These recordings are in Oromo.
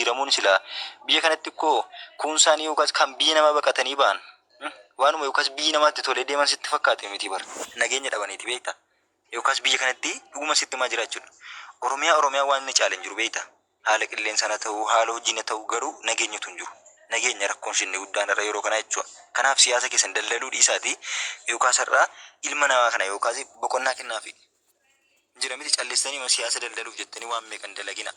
jiramuun sila biyya kanatti koo kun isaanii yookaas kan biyya namaa baqatanii ba'an waanuma yookaas biyya namaatti tolee deeman sitti fakkaate miti bar nageenya dhabaniiti beekta yookaas biyya kanatti dhuguma sitti maa jiraachuudha Oromiyaa waan inni caaleen jiru beekta haala qilleensana ta'uu haala hojiina ta'uu garuu nageenyatu hin jiru nageenya rakkoon shinni guddaan irra yeroo kana jechuudha kanaaf siyaasa keessan daldaluu dhiisaati yookaas irraa ilma namaa kana yookaas boqonnaa kennaafi jira miti calleessanii siyaasa daldaluuf jettanii waan meeqan dalagina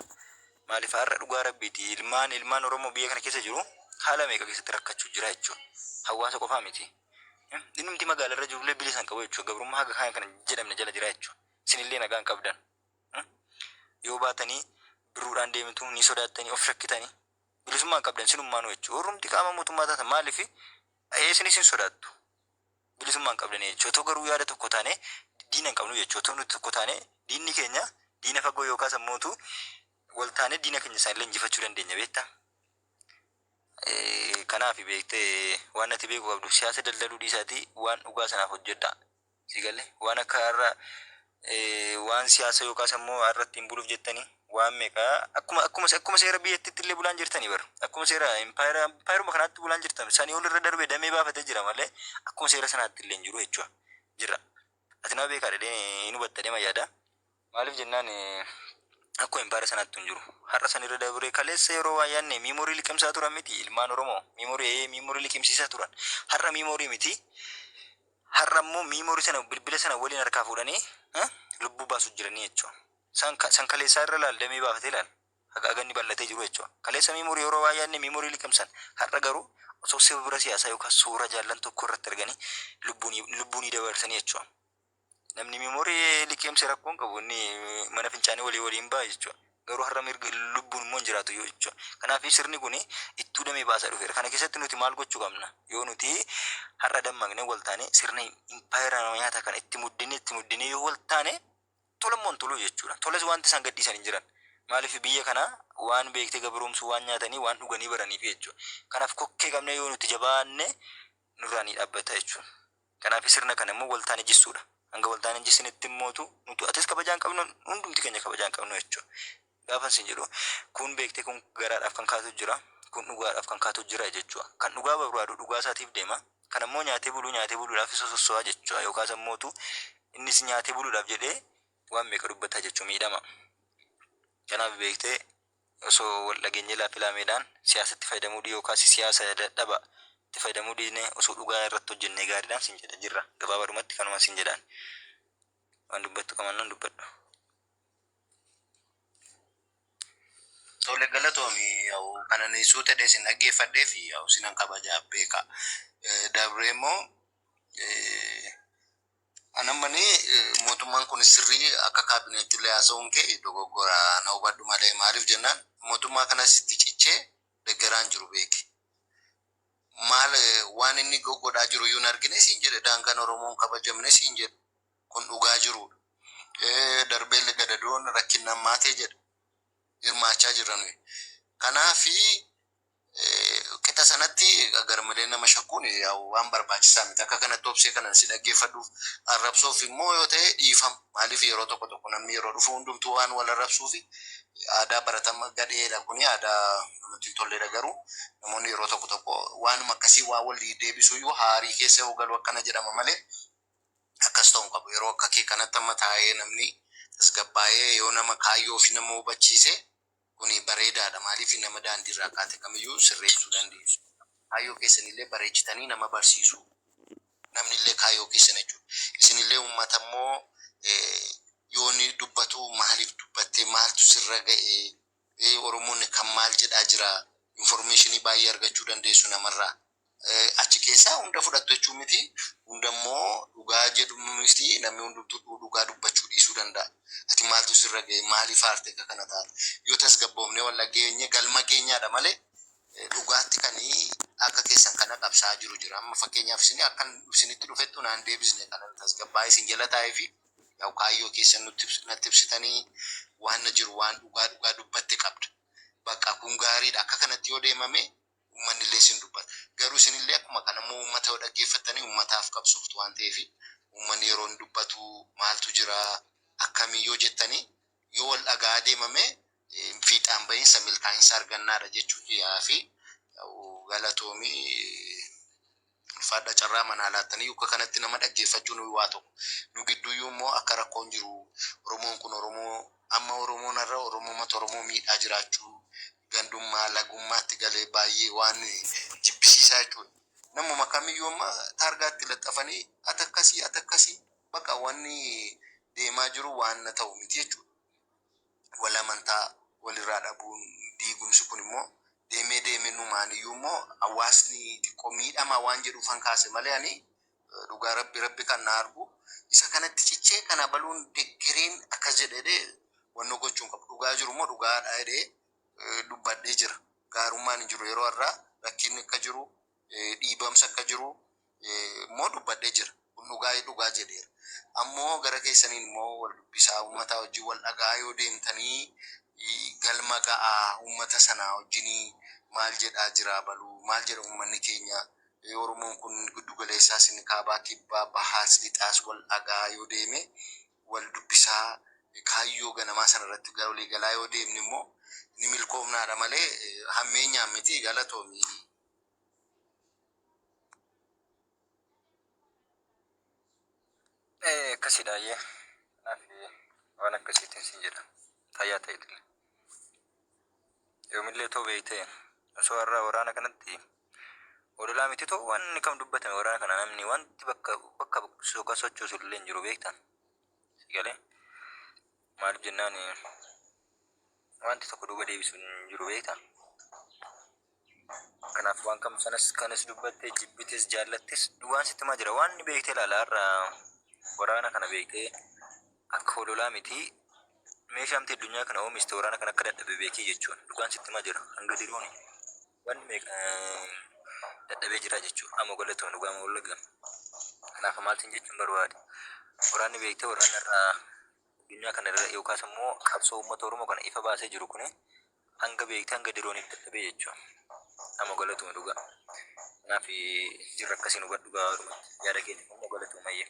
maaliif har'a dhugaa rabbiiti ilmaan Oromoo biyya kana keessa jiru haala meeqa keessatti rakkachuu jira jechuudha hawaasa qofaa miti innumti magaalaa irra jirullee bilisan qabu jechuudha gabrummaa haga kana jedhamne jala jira jechuudha isinillee nagaan qabdan yoo baatanii biruudhaan deemtu ni sodaattanii of rakkitanii bilisummaan qabdan sinummaanu jechuudha warrumti qaama mootummaa taatan maaliif isinis hin sodaattu bilisummaan qabdan jechuudha otoo garuu yaada tokko taane diina hin qabnu jechuudha otoo nuti tokko taane diinni keenya diina fagoo yookaas ammootu wal taane diina keenya isaallee injifachuu dandeenya beektaa kanaaf beektee waan ati beeku qabdu siyaasa daldaluu dhiisaati waan dhugaa sanaaf hojjedha sigalle waan akka har'a waan siyaasa yookaas ammoo har'atti hin buluuf jettanii waan meeqa akkuma seera biyyattiitti illee bulaan jirtanii bar akkuma seera impaayiruma kanaatti bulaan jirtan sanii ol irra darbee damee baafatee jira malee akkuma seera sanaatti illee hin jiru jechuudha jira ati nama beekaa dhedhee hin hubattadee mayyaada maaliif jennaan akkuma impaayira sanaatti hin jiru har'a sanirra dabree kaleessa yeroo waa yaanne miimoorii liqimsaa turan miti ilmaan Oromoo miimoorii liqimsiisaa turan har'a miimoorii miti har'a immoo miimoorii sana bilbila sana waliin harkaa fuudhanii lubbuu baasuu jiranii jechuudha san kaleessaa irra laal damee baafatee laal haganni bal'atee jiru jechuudha kaleessa miimoorii yeroo waa yaanne miimoorii liqimsan har'a garuu osoo sirba siyaasaa yookaas suura jaallan tokko irratti arganii lubbuun dabarsanii jechuudha namni miimoorii liqimse rakkoon qabu inni mana fincaanii waliin ba'a jechuudha garuu har'a mirga lubbuun immoo hin jiraatu yoo jechuudha kanaaf sirni kun ittuu damee baasaa dhufeera kana keessatti nuti maal gochuu qabna yoo nuti har'a dammaqnee wal taane sirna impaayira nyaataa kana itti muddinee yoo wal taane tolammoon toluu jechuudha tolas wanti isaan gadhiisan hin jiran maaliif biyya kana waan beektee gabromsuu waan nyaatanii waan dhuganii baraniif jechuudha kanaaf kokkee qabnee yoo nuti jabaanne nurraa ni dhaabbata jechuudha kanaaf sirna kana immoo wal taane jissuudha hanga wal taane jissinitti mootu nuti atis kabajaan qabnu hundumti keenya kabajaan qabnu jechuudha gaafa sin jedhu kun beektee kun garaadhaaf kan kaatu jira kun dhugaadhaaf kan kaatu jira jechuudha kan dhugaa barbaadu dhugaa isaatiif deema kan ammoo nyaatee buluudhaaf sososoa jechuudha yookaas ammootu innis nyaatee buluudhaaf jedhee waan meeqa dubbataa jechuun miidhama kanaaf beektee osoo wal dhageenye laafilameedhaan siyaasatti fayyadamuu yookaas siyaasa dadhaba itti fayyadamuu dhiisnee osoo dhugaa irratti hojjennee gaariidhaan sin jedha jirra gabaabadumatti kanuma sin jedhaan waan dubbattu qabannan dubbadhu. Tole galatoomi yaa'u kanan suute deesin dhaggeeffadhee fi yaa'u sinan kabajaa beeka dabree immoo anamani mootummaan kun sirrii akka kaabineetti illee haasa'uun kee dogoggora na hubadhu malee maaliif jennaan mootummaa kanas itti cichee deeggaraan jiru beeki maal waan inni godhaa jiru yuun argine siin jedhe daangaan Oromoon kabajamne siin jedhe kun dhugaa jirudha darbeellee gadadoon rakkinaan maatee jedhe hirmaachaa jiran kanaafi kita sanatti garmalee nama shakkuun yaa'u waan barbaachisaa miti akka kanatti obsee kanan si dhaggeeffadhuuf arrabsoof immoo yoo ta'e dhiifam maaliif yeroo tokko namni yeroo dhufu hundumtuu waan wal arrabsuufi aadaa baratama gadheedha kuni aadaa namatti tolleedha garuu namoonni yeroo tokko waanuma akkasii waa wal deebisuu yoo haarii keessa yoo galu akkana jedhama malee akkas ta'uu qabu yeroo akka kee kanatti amma taa'ee namni tasgabbaa'ee yoo nama kaayyoo fi nama hubachiise kuni bareedaadha maaliif nama daandii irraa kaate kamiyyuu sirreessuu dandeessu kaayyoo keessanillee bareechitanii nama barsiisu namnillee kaayyoo keessan jechuudha isinillee uummata immoo yooni dubbatu maaliif dubbattee maaltu sirra ga'e Oromoonni kan maal jedhaa jira informationii baay'ee argachuu dandeessu namarraa achi keessaa hunda fudhattu jechuun miti hundammoo dhugaa jedhu miti namni hundumtuu dhugaa dubbachuu dhiisuu danda'a ati maaltu sirra ga'e maaliif aarte kana taate yoo tasgabboomne walla geenye galma keenyaadha malee dhugaatti kanii akka keessan kana qabsaa jira amma fakkeenyaaf isin akkan isinitti dhufettu naan deebisne kana tasgabbaa'ee isin jala taa'ee fi yaa'u kaayyoo keessan nutti ibsitanii waan jiru waan dhugaa dubbatte qabda bakka kun gaariidha akka kanatti yoo deemame ummanni illee isin dubbata garuu isinillee akkuma kana immoo uummata yoo dhaggeeffattanii uummataaf qabsooftu waan ta'eef ummanni yeroo dubbatu maaltu jira akkamii yoo jettanii yoo wal dhagaa deemame fiixaan fiixaan bahinsa milkaa'insa argannaadha jechuudha yaafi galatoomii ulfaadha carraa manaa laattanii yookaan kanatti nama dhaggeeffachuu nu waa tokko nu gidduuyyuu immoo akka rakkoon jiru Oromoon kun Oromoo amma Oromoon irra Oromoo mata Oromoo miidhaa jiraachuu gandummaa lagummaatti galee baay'ee waan jibbisiisaa jechuudha. Namuma kamiyyuu amma taargaatti laxxafanii atakkasii bakka wanni deemaa jiru waan na ta'u miti jechuudha. Wal amantaa walirraa dhabuun diigumsi kun immoo deemee numaaniyyuu immoo hawaasni xiqqoo miidhamaa waan jedhuuf kan kaase malee ani dhugaa rabbi kan na argu isa kanatti cichee kana baluun deggiriin akkas jedhee wanno gochuun qabu dhugaa jiru immoo dhugaadha jedhee dubbadhee jira. Gaarummaan hin jiru yeroo irraa rakkinni akka jiru dhiibamsa akka jiru immoo dubbadhee jira. Kun dhugaa jedheera. Ammoo gara keessaniin immoo wal dubbisaa uummata wajjin wal dhagaa yoo deemtanii galma ga'aa uummata sanaa wajjinii maal jedhaa jira baluu maal jedha uummanni keenya Oromoon kun giddu galeessaas inni kaabaa kibbaa bahaas lixaas wal dhagaa yoo deeme wal dubbisaa kaayyoo ganamaa sanarratti walii galaa yoo deemne immoo ni milkoofnaadha malee hammeenyaan miti galatoomii. Akkasiidhaayyee naafi waan akkasiitiin siin jedha tayyaa ta'eetille yoomillee ta'u beeytee osoo har'aa waraana kanatti odolaa miti ta'u wanni kam dubbatame waraana kana namni wanti bakka soka sochoosu illee hin jiru beektan sigalee maaliif jennaan wanti tokko duuba deebisu hin jiru beektan kanaaf waan kam kanas dubbattee jibbitis jaallattis waan sitti maa jira waan ni beektee ilaala har'aa waraana kana beektee akka odolaa miti meeshaamti addunyaa kana oomishte waraana kana akka dadhabe beekii jechuun dhugaan sitti maa jira hanga dirooni wanni dadhabee jira jechuudha amma galatoon dhugaama wallagga kanaaf maaltiin jechuun barbaade waraanni beektee waraana irraa addunyaa kana irra yookaas immoo qabsoo uummata Oromoo kana ifa baasee jiru kuni hanga beektee hanga dirooni dadhabee jechuudha amma galatoon dhugaa kanaaf jirra akkasiin hubadhu dhugaa yaada keenya amma galatoon mayyee.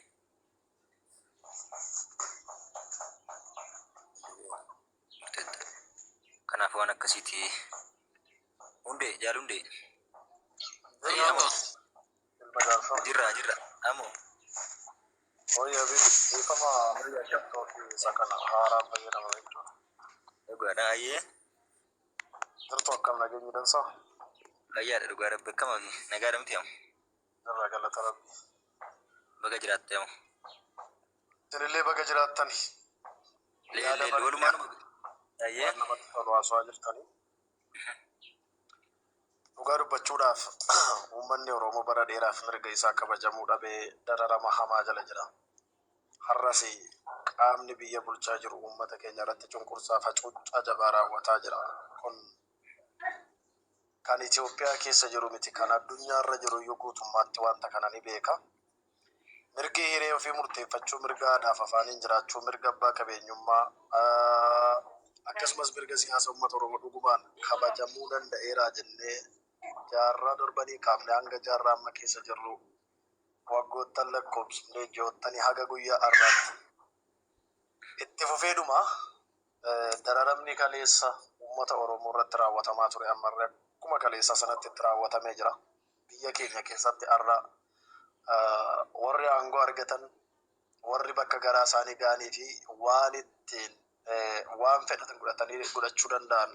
Kanaaf waan akkasiiti hundee jirra amo oya ifama ya chapto fi sakana hara bayyana wayto dhugaadha ayyee dirto akkam nageenyi dansa ayyaadha dhugaa rabbi akkama nagaadha miti am irra galata rabbi baga jiraatte am dirillee baga jiraattani leellee walumaan ayyee namatti tolu haasawaa jirtanii dhugaa dubbachuudhaaf uummanni Oromoo bara dheeraaf mirga isaa kabajamuu dhabee dararama hamaa jala jira. Har'as qaamni biyya bulchaa jiru uummata keenya irratti cunqursaa facuuccaa jabaa raawwataa jira. Kun kan Itoophiyaa keessa jiru miti kan addunyaa irra jiru iyyuu guutummaatti wanta kana ni beeka. Mirgi hiree ofii murteeffachuu, mirga aadaaf afaaniin jiraachuu, mirga abbaa qabeenyummaa akkasumas mirga siyaasa uummata Oromoo dhugumaan kabajamuu danda'eera jennee jaarraa darbanii kaafne hanga jaarraa amma keessa jirru waggoottan lakkoofsifnee joottanii haga guyyaa har'aatti itti fufeedhuma dararamni kaleessa uummata Oromoo irratti raawwatamaa ture ammarra akkuma kaleessa sanatti itti raawwatamee jira. Biyya keenya keessatti har'a warri aangoo argatan warri bakka garaa isaanii ga'anii fi waan ittiin waan fedhatan godhachuu danda'an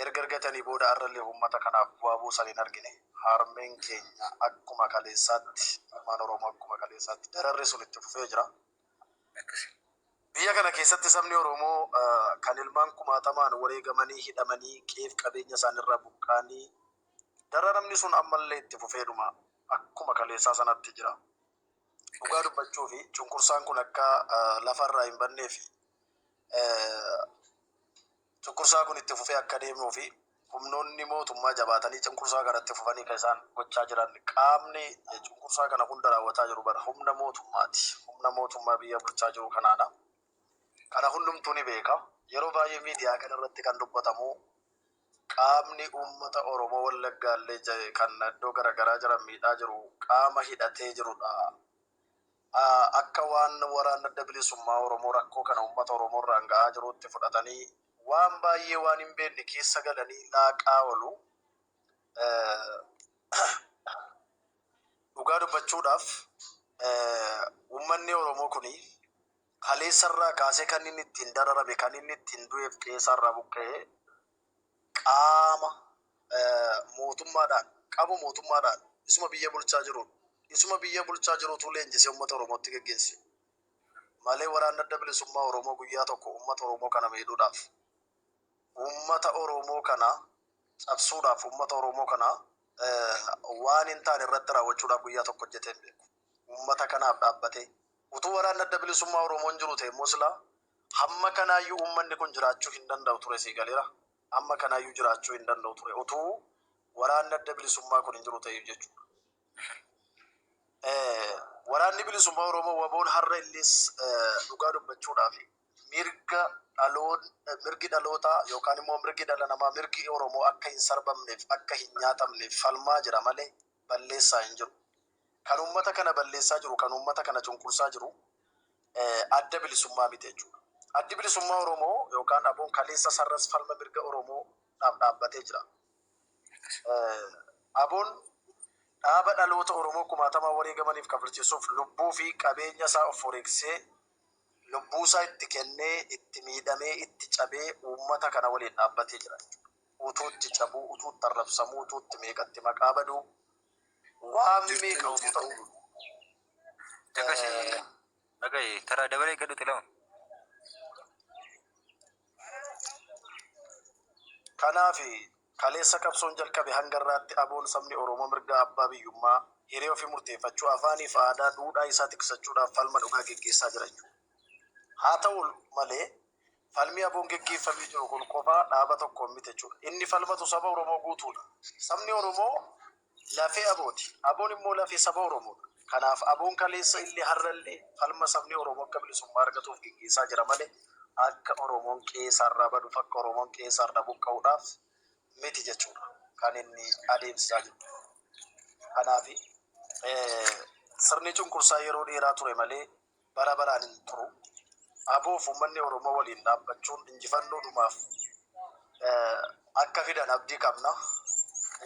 erga argatanii booda har'allee uummata kanaaf bu'aa buusan hin argine. Harmeen keenya akkuma kaleessaatti ilmaan Oromoo akkuma kaleessaatti dararri sun itti fufee jira. Biyya kana keessatti sabni Oromoo kan ilmaan kumaatamaan wareegamanii hidhamanii qeef qabeenya isaanirraa buqqaanii dararamni sun ammallee itti fufeedhuma akkuma kaleessaa sanatti jira. Dhugaa dubbachuu fi cunqursaan kun akka lafarraa hin bannee fi cunqursaa kun itti fufee akka deemnuu fi humnoonni mootummaa jabaatanii cunqursaa kanatti fufanii kan isaan gochaa jiran qaamni cunqursaa kana hunda raawwataa jiru bara humna mootummaati. Humna mootummaa biyya bulchaa jiru kanaadha. Kana hundumtuu ni beeka. Yeroo baay'ee miidiyaa kana irratti kan dubbatamu qaamni uummata Oromoo Wallaggaallee kan iddoo garaagaraa jiran miidhaa jiru qaama hidhatee jirudha. Akka waan waraana adda bilisummaa Oromoo rakkoo kana uummata Oromoo irraan ga'aa jirutti fudhatanii waan baay'ee waan hin beekne keessa galanii laaqaa oolu. Dhugaa dubbachuudhaaf uummanni Oromoo kuni kaleessarraa kaasee kan inni ittiin dararame kan inni ittiin du'eef qe'eerraa buqqa'ee qaama mootummaadhaan isuma biyya bulchaa jirutu leenjisee uummata Oromootti geggeesse. Malee waraanni adda bilisummaa Oromoo guyyaa tokko uummata Oromoo kana miidhuudhaaf, uummata Oromoo kana cabsuudhaaf, uummata Oromoo kana waan hin taane irratti raawwachuudhaaf guyyaa tokko hojjetee hin beeku. Uummata kanaaf dhaabbatee utuu waraanni adda bilisummaa Oromoon jiru ta'e immoo silaa hamma kanaayyuu uummanni kun jiraachuu hin danda'u ture. Sii galeera. Hamma kanaayyuu jiraachuu hin danda'u ture utuu waraanni adda bilisummaa kun hin jiru ta'eef jechuudha. Waraanni bilisummaa Oromoo waboon har'a illee dhugaa dubbachuudhaaf mirgi dhalootaa yookaan immoo mirgi dhala namaa, mirgi Oromoo akka hin sarbamneef, akka hin nyaatamneef falmaa jira malee balleessaa hin jiru. Kan uummata kana balleessaa jiru, kan uummata kana cunqursaa jiru adda bilisummaa miti jechuudha. Addi bilisummaa Oromoo yookaan aboon kaleessa sarras falma mirga Oromoodhaaf dhaabbatee jira. Aboon dhaaba dhaloota Oromoo kumaatamaa wareegamaniif kafalchiisuuf lubbuu fi qabeenya isaa of wareegsee lubbuu isaa itti kennee, itti miidhamee, itti cabee uummata kana waliin dhaabbatee jira. Utuu itti cabuu, utuu itti arrabsamuu, utuu itti meeqatti maqaa baduu waan meeqa utuu ta'u. Dhagaye taraa dabalee gadhu tilamu. Kanaaf kaleessa qabsoon jalqabe hanga irraatti aboon sabni Oromoo mirga abbaa biyyummaa hiree ofii murteeffachuu, afaanii fi aadaa duudhaa isaa tiksachuudhaaf falma dhugaa geggeessaa jira jechuudha. Haa ta'u malee falmi aboon geggeeffamee jiru kun qofaa dhaaba tokkoon miti jechuudha. Inni falmatu saba Oromoo guutuudha. Sabni Oromoo lafee abooti. Aboon immoo lafee saba Oromoodha. Kanaaf aboon kaleessa illee har'allee falma sabni Oromoo akka bilisummaa argatuuf geggeessaa jira malee akka Oromoon qe'eerraa baduuf, akka Oromoon qe'eerraa buqqa'uudhaaf miti jechuudha kan inni adeemsisaa jiru. Kanaaf sirni cunqursaa yeroo dheeraa ture malee bara baraan hin turu. Aboof uummanni Oromoo waliin dhaabbachuun injifannoodhumaaf akka fidan abdii qabna.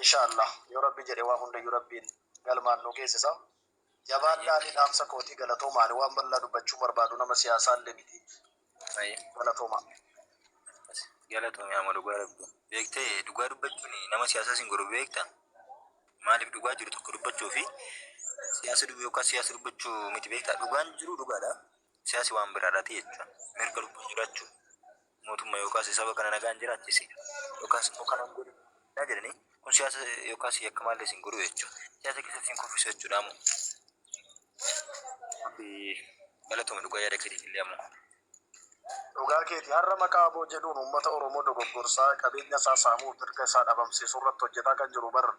Inshaallah yoo Rabbi jedhe waa hundayyuu Rabbiin galmaan nu geessisa. Jabaadhaan dhaamsa kootii galatoomaan waan bal'aa dubbachuu barbaadu nama siyaasaa illee miti. Galatoomaa. Galatoomii amma dhugaa rabbi. Beektee dhugaa dubbachuun nama siyaasaa sin godhu beekta. Maaliif dhugaa jiru tokko dubbachuu fi siyaasa dubbachuu miti beekta. Dhugaan jiru dhugaadha. Siyaasi waan biraadha ta'e jechuudha. Mirga lubbuun jiraachuu mootummaa yookaas saba kana nagaan jiraachise yookaas immoo kana godhu naa jedhanii kun siyaasa yookaas yakka maallee sin godhu jechuudha. Siyaasa keessatti sin kuffisu jechuudha ammoo. Galatoomii dhugaa yaada keetiif illee ammoo. Dhugaa keeti har'a maqaa aboo jedhuun uummata Oromoo dogoggorsaa qabeenya isaa saamuuf mirga isaa dhabamsiisuu irratti hojjetaa kan jiru bara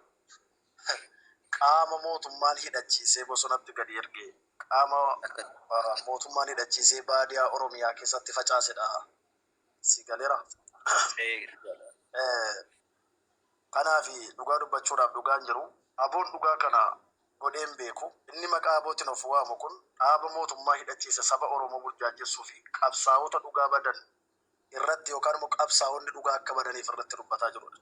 qaama mootummaan hidhachiisee bosonatti gadi ergee qaama mootummaan hidhachiisee baadiyaa Oromiyaa keessatti facaasedha. Si galeera. Kanaaf dhugaa dubbachuudhaaf dhugaan jiru. Aboon dhugaa kana godheen beeku. Inni maqaa abootiin of waamu kun dhaaba mootummaa hidhachiise saba Oromoo burjaajessuu fi qabsaa'ota dhugaa badan irratti yookaan immoo qabsaa'onni dhugaa akka badaniif irratti dubbataa jirudha.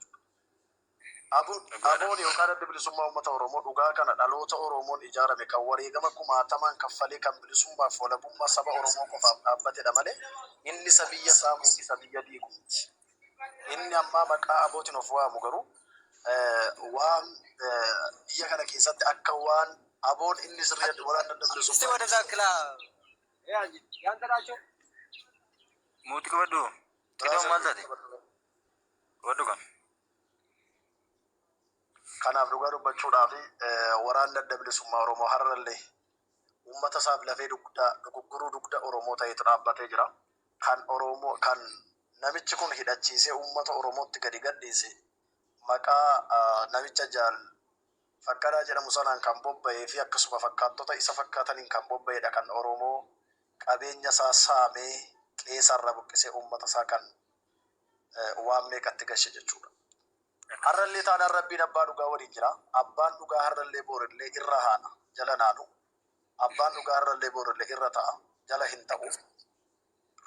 Aboon yookaan adda bilisummaa uummata Oromoo dhugaa kana dhaloota Oromoon ijaarame kan wareegama kumaatamaan kaffalee kan bilisummaaf walabummaa saba Oromoo qofaaf dhaabbatedha malee inni isa biyya saamuu isa biyya diigu miti. Inni ammaa maqaa abootiin of waamu garuu waan biyya kana keessatti akka waan aboon inni sirriitti waraana adda bilisummaa. Muuti qabadhu. Kitaaba maal taate? Qabadhu kan. Kanaaf dhugaa dubbachuudhaaf waraanni adda bilisummaa Oromoo har'allee uummata isaaf lafee dugugguruu dugda Oromoo ta'etu dhaabbatee jira. Kan namichi kun hidhachiisee uummata Oromootti gadi gadhiise maqaa namicha jaal Fakkadaa jedhamu sanaan kan bobba'ee fi akkasuma fakkaattota isa fakkaataniin kan bobba'edha kan Oromoo qabeenya isaa saamee qe'eerraa buqqisee uummata isaa kan waan meeqatti gashe jechuudha. Har'allee taanaan Rabbiin abbaa dhugaa waliin jira. Abbaan dhugaa har'allee boorallee irra haana jala naanu. Abbaan dhugaa har'allee boorallee irra ta'a jala hin ta'u.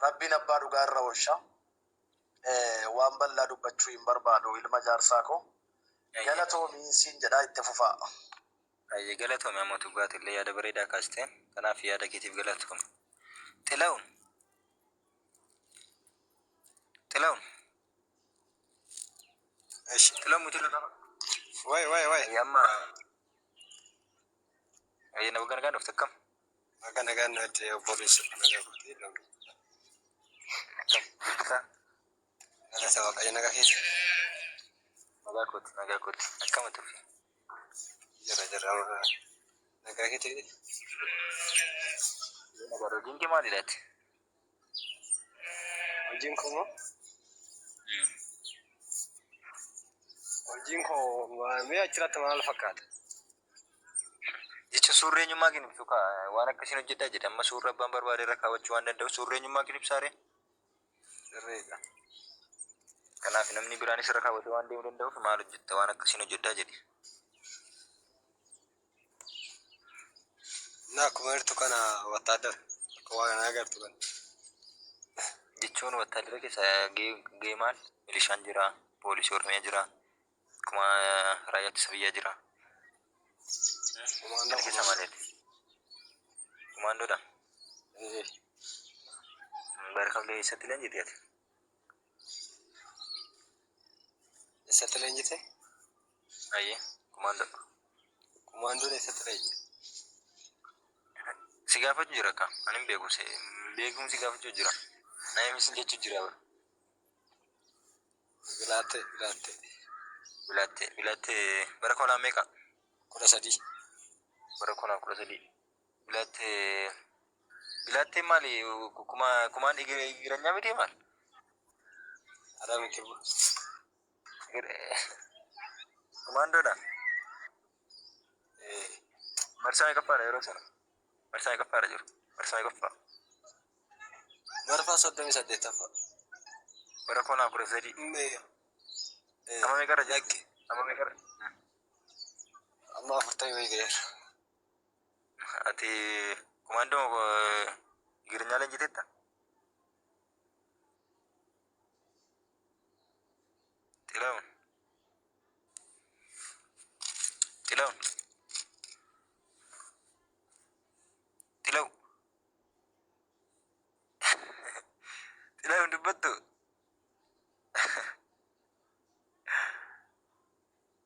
Rabbiin abbaa dhugaa irra oolcha. waan bal'aa dubbachuu hin barbaadu ilma jaarsaa koo. Galatoomii siin jedhaa itti fufaa. Ayyee galatoome ammatu gaatiillee yaada bareedaa kaastee kanaaf yaada keetiif galatoome. Xilaa'uun xilaa'uun muti lafa. Way. Amma ayyee nama ganagaan dhufte akkam? Nagaan nuti obboleessa nagaa kootee lamu. Nagaa sabaa qayyee nagaa keessa. Nagaa kooti akkamatu fi Jara nagaa keessa. nagaa hojiin kee maaliidhaati? Hojiin koo mee achirratti maal fakkaata? Jecha suurri eenyummaa kan ibsu waan akkasiin hojjedhaa jedhe amma suurri abbaan barbaade irra kaawwachuu waan danda'u suurri eenyummaa kan ibsaare. Sirriidha. Kanaaf namni biraanis irra kaawwatee waan deemuu danda'uuf maal hojjetta waan akkasiin hojjedhaa jedhe. Na akkuma jirtu kana wattaadara akka waa kana agartu kana. Jechuun wattaadara keessa gahee maal milishaan jira poolisii oromiyaa jira akkuma raayyaa ittisa biyyaa jira. Kana keessa maaliidha? Kumaandoodha. Barkamlee eessatti leenjite ati? Eessatti leenjite? Ayyee kumaandoo. Kumaandoon eessatti leenjite? Si gaafachuu jira akka ani hin beeku beekumsi gaafachuu jira. Naayimis jechuu jira bara. Bilaattee bara konaa meeqa? 13. Bara konaa 13. Bilaattee maali? Kumaan dhigiranyaa miti maal? Adaamin kirba. Kumaandoodha. Marsaa meeqaffaadha yeroo sana? Marsaa meeqaffaadha jiru? Marsaa meeqaffaa? Marfaa 38. Bara konaa 13. Amma meeqarra jira? Amma meeqarra? Amma 40 meeqeera. Ati kumaandoo dhigiranyaa leenjiteetta? Xilaa'uun. Xilaa'uun dubbattu.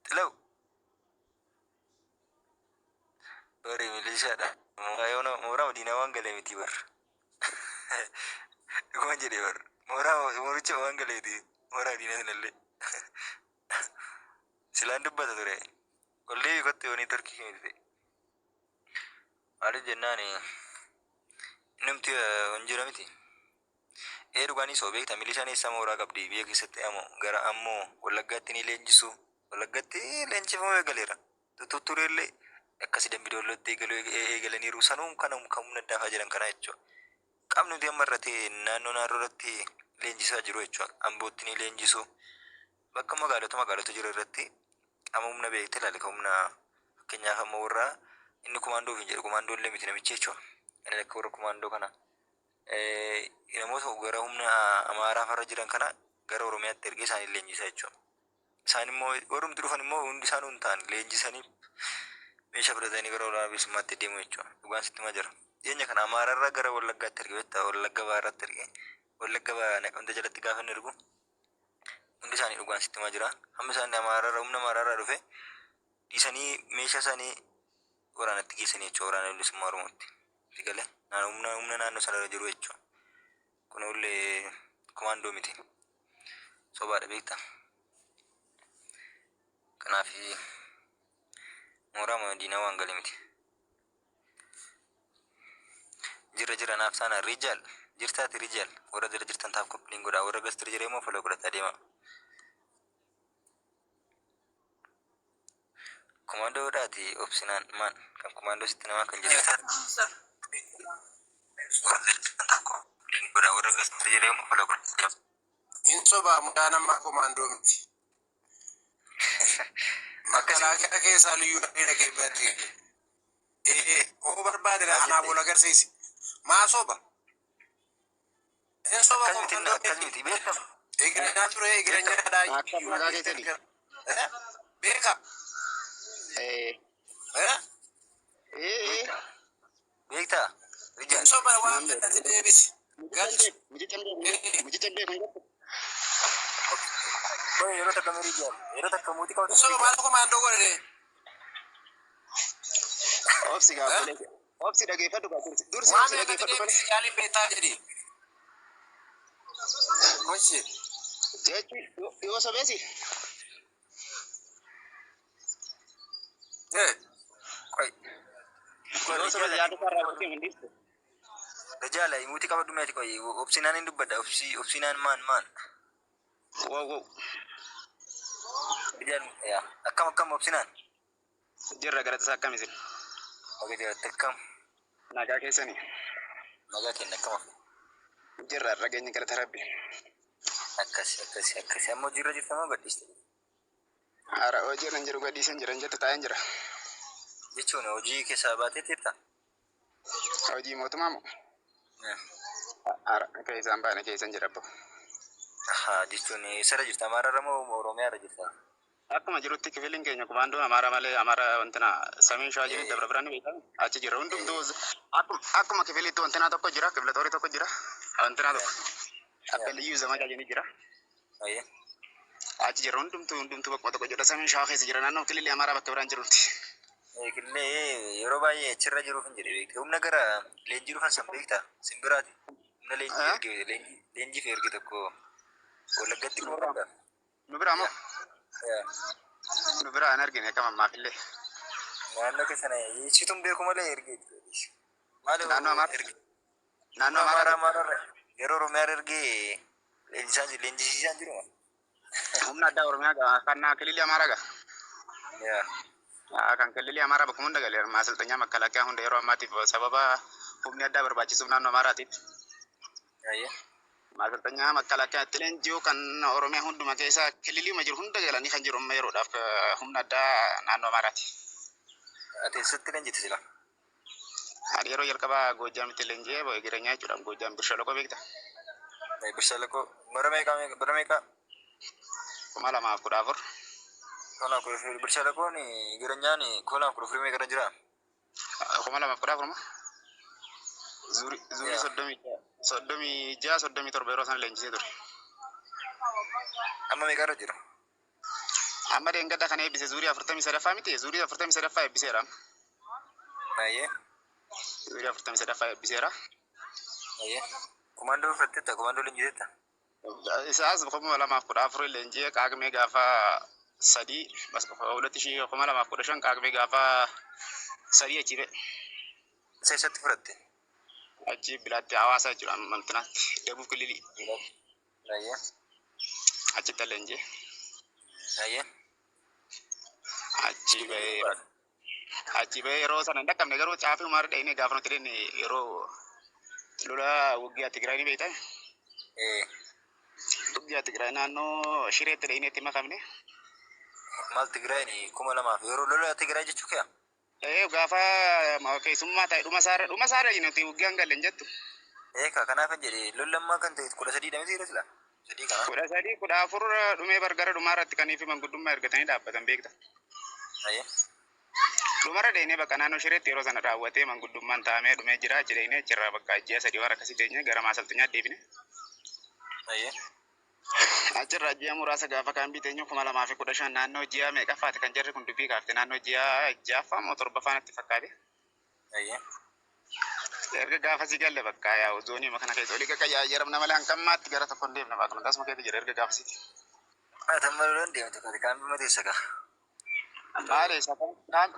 Xilaa'u. Bari milishaadha. Mooraa diinaa waan galee miti barra. Dhugumaan jedhee barra. Mooricha waan galee miti. Mooraa diinaa sanallee. Silaan dubbata ture. Ollee hiikotte yoonii torkii miti. Maaliif jennaan innumti hinjira miti. Dhugaanii soo beekta milishaan eessaa mooraa qabdi biyya keessatti gara ammoo Wallaggaatti ni leenjisu. Wallaggaatti leenjifamuu eegaleera. Tuttureellee akkasii dambi doollootti eegalaniiru sanuun kan humna addaafaa jiran kana jechuudha. Qaamni nuti amma irratti naannoo irratti leenjisaa jiru jechuudha. Ambootti ni leenjisu. Bakka magaalota jiru irratti qaama humna beekte ilaali kan humna fakkeenyaaf amma warraa inni kumaandoo fi jedhu kumaandoo illee miti namichi jechuudha. Inni akka warra kumaandoo kana namoota gara humna amaaraa farra jiran kana gara oromiyaatti ergee isaanii leenjisaa jechuudha. Isaan immoo warrumti dhufan immoo hundi isaan hin taane leenjisanii meeshaa fudhatanii gara waraana bilisummaatti deemu jechuudha. Dhugaan sitti ma jira. Dhiyeenya kana amaararraa gara Wallaggaatti ergee beektaa Wallagga baarratti ergee Wallagga naqamte jalatti gaafa inni ergu hundi isaanii dhugaan sitti ma jira. Hamma isaanii humna amaararraa dhufe dhiisanii meeshaa isaanii waraanatti geessanii jechuudha waraana bilisummaa Oromootti. Figalee humna naannoo sanarra jiru jechuudha. Kun ullee kumaandoo miti. Sobaadha beektaa. Kanaaf mooraa diinaa waan galee miti. Jira naaf sana rijaal jirtaati rijaal warra jira jirtan taaf qophiin godhaa warra gastir jiree moo foloo godhataa deema. Kumaandoodhaati obsinaan maan kan kumaandoo sitti namaa kan jirtaati. Warra gastir jiree moo foloo godhataa deema. Insobaa mudaa nama kumaandoo miti. Makalaakaa keessaa liyyuu dhaqee baatee. Oo barbaade anaa boola agarsiisi. Maa soba? Insoba akkasumti beekama. Egeranya ture egeranya ada. Akka maqaa keessanii. Beka. Beektaa? Rijaan. So bara waan fedhate deebisi. Galchi. Mucicha beeku. Kau yeroo takka mirii jaan. Yeroo takka muutii kawwatu. So maal komando godhe. Obsi gaafule. Obsi dhageeffadhu gaafule. Dursi Waan obsi fedhate dhageeffadhu deebisi yaali beetaa jedhi. Mochi. jechuun yoo sobeesi. Koi. Yoo sobeesi yaada isaarraa bakkee hundistu. Rijaala muutii qabadhu meeti koi. Obsinaan hin dubbadha. Obsinaan maan. Wow. Rijaan akkam obsinaan. Jirra galata akkam isin. Oke jirratti akkam. Nagaa keessanii. Nagaa kenna akkam. Jirra rageenyi galata rabbi. Akkasi. Ammoo jirra jirtamoo gadhiiste. Hara hojii irra jiru gadhiisan jiran jettu taa'een jira. Jechuun hojii keessaa baatee teetta. Hojii mootummaa moo? Hara keessaan baane keessan jira abbo. Jechuun isarra jirta Amaararra moo Oromiyaarra jirta? Akkuma jirutti kifiliin keenya kumaandoo Amaaraa malee Amaaraa wantina samiin shawaa jiru dabra biraan beekamu achi jira hundumtuu akkuma kifiliitti wantina tokko jira kifilatoorii tokko jira wantina tokko akka liyyuu zamaa jaajanii jira achi jira hundumtuu bakkuma tokko jira samiin shawaa keessa jira naannoo kilillee Amaaraa bakka biraan jirutti. Killee yeroo baay'ee achirra jiruuf hin jedhe beekte humna gara leenjii dhufan san beektaa simbiraati humna leenjiif erge tokko Wallaggaatti kuma qabda. Nu biraa moo? Nu biraa hin argine akkam ammaafillee. Naannoo keessana ibsituun beeku malee erge. Naannoo Amaaraa yeroo Oromiyaa ergee leenjisiisaan jiru. Humna addaa Oromiyaa kan kilillee Amaaraa gaa. Kan kilillee Amaaraa bakka hunda galee maasalxanyaa makkalakaa hunda yeroo ammaatiif sababa humni addaa barbaachisuuf naannoo Amaaraatiif. Maasalxanyaa makkalakaa itti leenji'uu kan Oromiyaa hunduma keessaa kililliima jiru hunda galanii kan jiru amma yeroodhaaf humna addaa naannoo Amaaraati. Ati eessatti leenjite sila? Ani yeroo jalqabaa Goojjaamitti leenji'ee bo'ee jireenyaa jechuudha. Goojjaam Birshalaqoo beekta? Birshalaqoo bara meeqa? 2014. Birshalaqoon jireenyaan 2014 meeqa jira? 2014 moo? Zuuri 37 yeroo sana leenjisee ture. Amma meeqa irra jira? Amma deengadda kana eebbise zuurii 43 miti zuurii 43 eebbiseera. Zuurii 43 eebbiseera. Komandoo uffattetta? Komandoo leenjiteetta? Isaas 2014 leenjii qaaqmee gaafa 3 2015 qaaqmee gaafa 3 achi ba'e. Isa eessatti fudhatte? Achi bilaatti hawaasa jechuudha mamtinaatti deebuuf kililii. Achitti leenjii. Achi ba'e yeroo sana hin dhaqqabne garuu caafii umaarri dha'inee gaafa nuti dhenne yeroo lola waggaa Tigraay ni beektaa? Waggaa Tigraay naannoo Shireetti dha'inee itti makamne. Maal Tigraay 2000 yeroo lola Tigraay jechuu kee? Gaafa keessummaa ta'e dhuma saara jinuti waggaan galleen jettu. Kanaaf hin jedhe lollammaa kan ta'e 13 dha miti sila? 14 dhumee bargara dhumaarratti kan fi manguddummaa ergatanii dhaabbatan beekta. Dhumarra deemee bakka naannoo Shireetti yeroo sana raawwatee manguddummaan taa'amee dhumee jira jedhanii achirraa bakka ji'a 3 waan akkasii teenye gara maasalxinyaatti deebine. Achirraa ji'a muraasa gaafa kan biteenyu 2015 naannoo ji'a meeqaffaati kan jarri kun dubbii kaafte naannoo ji'a 6ffaa moo 7ffaa natti fakkaate. Erga gaafa si galle bakka yaa'u zoonii makana keessa olii qaqqayyaa jedhamna malee hanqammaatti gara tokko hin deemne baakuma tasuma keessa jira erga gaafa siiti. Atamma lolan deemte kati kaan bima teessa kaa. Maali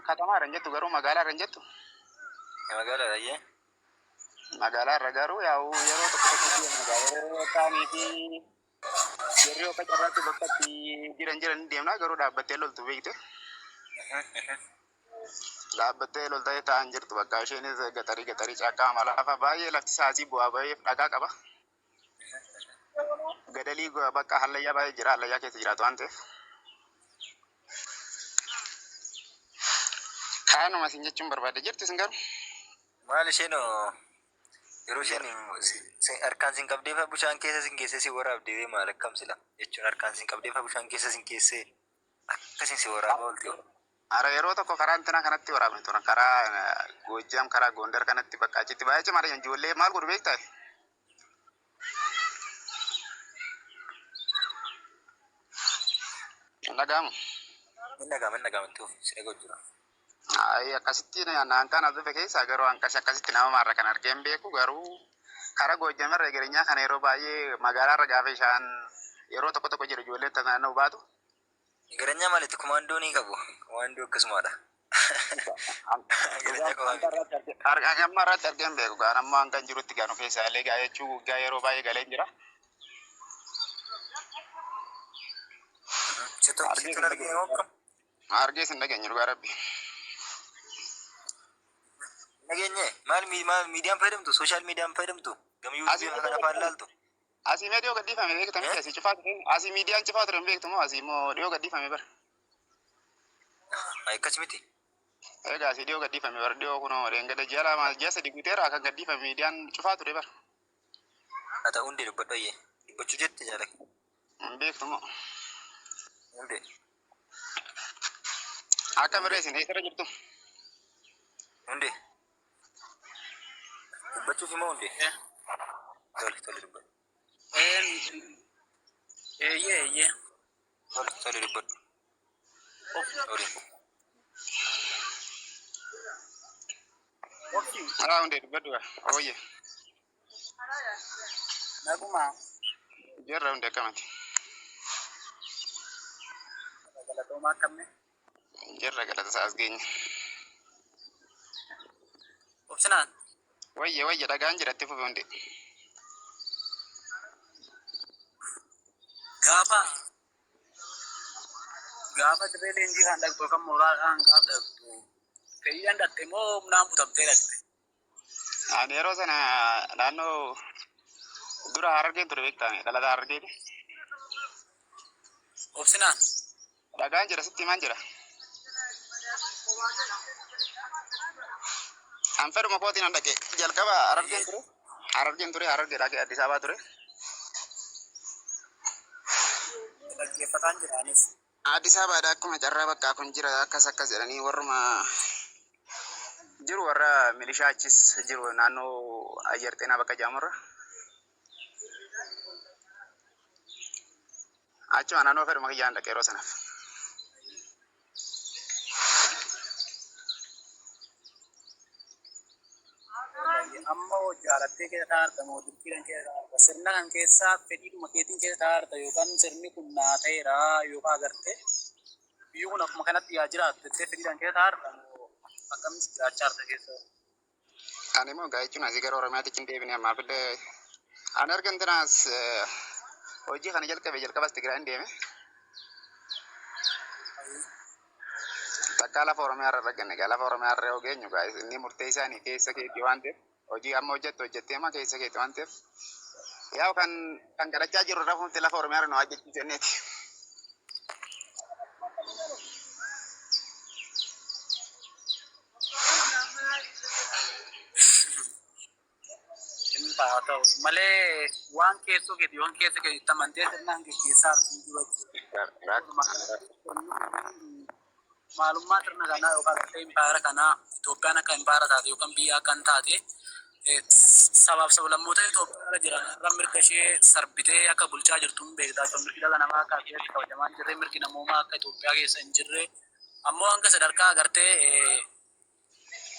katamaa irra hin jettu garuu magaalaa irra hin jettu. Magaalaa irra magaalaa irra garuu yaa'u yeroo tokko magaalaa kaanii fi yeroo akka carraatti bakka itti jiran deemna garuu dhaabbattee loltu beekte. Dhaabbattee loltee taa'an jirtu bakka isheenis gatarii caakkaa malaafa baay'ee lafti saasii bu'aa baay'ee dhagaa qaba. Gadalii bakka hallayyaa baay'ee jira hallayyaa keessa jiraatu waan ta'eef. Kaanuma isin jechuun barbaade jirti isin garuu. Maal isheen yeroo isheen harkaan sin qabdee fa bishaan keessa sin keessee si waraabdee maal akkam sila jechuun harkaan sin qabdee fa bishaan keessa sin keessee akkasin si waraaba oolti. Ara yeroo tokko karaa antina kanatti waraabne tura karaa Gojjam karaa Gondar kanatti bakka achitti baay'ee cimaadha ijoollee maal godhu beektaa? Nagamu. Nagaman tuuf si dhagoo jira. Ay akkasitti naan kana dhufe keessa garuu akkasitti nama marra kan argeen beeku garuu karaa Gojjam irra egereenyaa kana yeroo baay'ee magaalaa irra gaafa ishaan yeroo tokko jiru ijoolleen naannoo baatu. Egereenyaa maalitti kumaandoo ni qabu. Kumaandoo akkasumadha. Amma irratti argeen beeku gaan amma hanga jirutti gaanu keessa illee gaa jechuu gaa yeroo baay'ee galee jira. Situ arginu hokka. Argee sin dhageenyu dhugaa rabbi. Nageenye maal miidiyaan fayyadamtu sooshaal miidiyaan fayyadamtu gama yuutuubii kana afaan laaltu. Asii mee dhiyoo gaddifame beektu miti asii cufaa ture asii miidiyaan cufaa ture beektu moo asii immoo dhiyoo gaddifame bara. Akkas miti. Egaa asii dhiyoo gaddifame bara dhiyoo kunoo dheengada ji'a lama ji'a sadi guuteera kan gaddifame miidiyaan cufaa ture bara. Haa ta'u hundee dubbadhu ayyee dubbachuu jette jaalaki. Beektu moo. Hundee. Akka biree isin eessarra jirtu. Hundee. Dubbachuuf immoo hundee. Tole dubbadhu. Tole dubbadhu. Alaa hundee dubbadhu ooyye. Naguma. Jirra hundee akkamati. Galatoomaa akkamne. Jirra galata isaas geenye. Obsinaan. Wayye dhagaan jiratti fufe hundee. Gaafa dirree leenjii kan dhaqxu kan mooraa kan gaafa dhaqxu fedhiidhaan dhaqxe moo humnaan butamtee dhaqxe? Ani yeroo sana naannoo dura Harargeen ture beektaa dhalata Harargeeti. Obsinaan. Dhagaan jira sitti himaan jira. An fedhuma kootiin an dhaqe jalqaba Harargeen ture Harargee dhaqee Addis Ababaa ture. Dhaggeeffataan jiraanis. Addis Ababaadha akkuma carraa bakka kun jira akkas jedhanii warruma jiru warra milishaa achis jiru naannoo Ayyar Xeenaa bakka jaamurra. Achuma naannoo fedhuma kiyyaan dhaqe yeroo sanaaf. Ammoo jaalattee keessa taa'arta moo dirqiidhaan keessa taa'arta? Sirna kan keessaa fedhiidhuma keetiin keessa taa'arta yookaan sirni kun naa ta'eera yookaan agartee biyyi kun akkuma kanatti yaa jiraattu jettee fedhiidhaan keessa taa'arta moo akkamitti jiraachaa jirta keessa? Ani immoo gaa jechuun asii gara Oromiyaatti hin deebine ammaafillee ani argantinaas hojii kana jalqabas Tigiraayin deeme. Takkaa lafa Oromiyaa irra arganne gaa lafa Oromiyaa irra yoo geenyu gaa inni murtee isaanii keessa keetti waan ta'eef hojii amma hojjettee amma keessa keetti waan ta'eef yaa kan kadhachaa jirru rafumti lafa Oromiyaa irra nu hojjechuu jenneeti. Haa ta'u malee waan keessoo keetti yoon keessa keetti amantee sirnaan gaggeessaa jiru maalummaa sirna kanaa yookaan gartee impaayara kanaa Itoophiyaan akka impaayara taate yookaan biyya akka hin taate sabaaf sablammoota Itoophiyaa irra jiran irra mirga ishee sarbitee akka bulchaa jirtu hin beektaa kan mirgi dhala namaa akka keessatti kabajamaa hin jirre mirgi namoomaa akka Itoophiyaa keessa hin jirre ammoo hanga sadarkaa gartee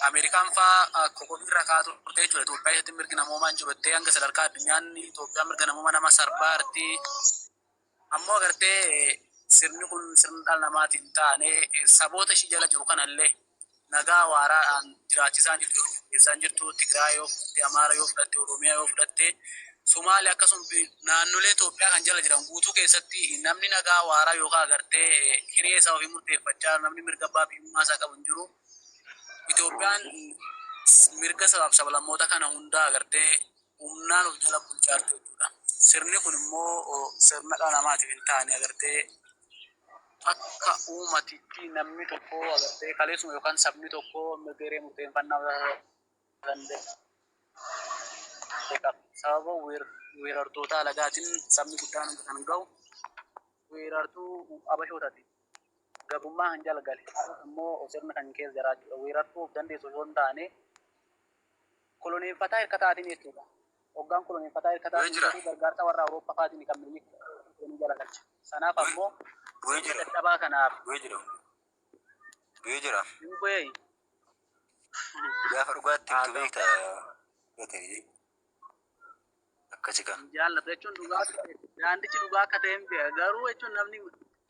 Amerikaan fa'aa kokomirra kaatu turte jechuudha. Itoophiyaa keessatti mirgi namoomaa hin jiru jettee hanga sadarkaa addunyaan Itoophiyaa mirga namoomaa nama sarbaa jirti. Ammoo agartee sirni kun sirna dhala namaatiin taane saboota ishii jala jiru kanallee nagaa waaraadhaan jiraachisaan jirtu keessaan jirtu Tigraay yoo fudhatte Amaara yoo fudhatte Oromiyaa yoo fudhatte Somaalee akkasuma naannolee Itoophiyaa kan jala jiran guutuu keessatti namni nagaa waaraa yookaan agartee hiree isaa ofii murteeffachaa namni mirga abbaa biyyummaa isaa qabu hin jiru. Itoophiyaan mirga sabaaf sablammoota kana hundaa agartee humnaan of jala bulchaa jirti jechuudha. Sirni kun immoo sirna dhala namaatiif hin taane agartee akka uumatitti namni tokko agartee kaleessuma yookaan sabni tokko mirga hiree murteeffannaa danda'a. sababa weerartoota alagaatiin sabni guddaan kan ga'u weerartuu abashootaati. Gabummaa kan jalgale immoo sirna kan keessa jiraa jechuudha. Weerartuu of dandeessu osoo hin taane koloneeffataa hirkataatiin jechuudha. Hoggaan koloneeffataa hirkataatiin gargaarsa warra Awurooppaa fa'aatiin kan biyyi jala galcha. Sanaaf ammoo dadhabaa kanaaf Bu'ee jira. bu'ee Gaafa dhugaatti himtu beektaa akkasi kan. jaallatu jechuun dhugaa daandichi dhugaa akka ta'e hin beeku. Garuu jechuun namni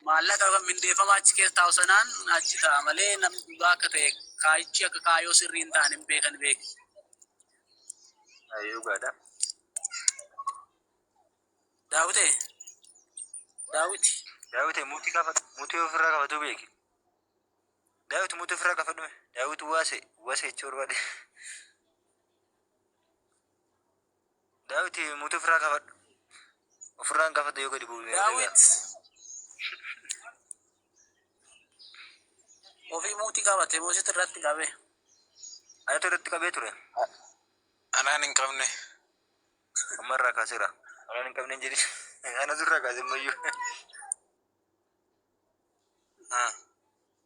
maallaqa kan mindeeffama achi keessa taa'u sanaan achi ta'a malee namni dhugaa akka ta'e kaayichi akka kaayoo sirrii hin taane hin beekan beeki. Ayyuu gaadha. Daawwitee Daawwitee muutii ofirraa qabatu beeki. Daawwitu muutii ofirraa qabadhu. Daawwitu waase jechuu barbaade. Daawwiti muutii ofirraa qabadhu. Ofirraa hin qabadhu yoo gadi bu'u. Daawwit ofii muutii qabate muuzitti irratti qabe. Anatu irratti qabee ture. Anaan hin qabne. Amma irraa kaaseera. Anaan hin qabne hin jedhin. Anatu irraa kaase ammayyuu.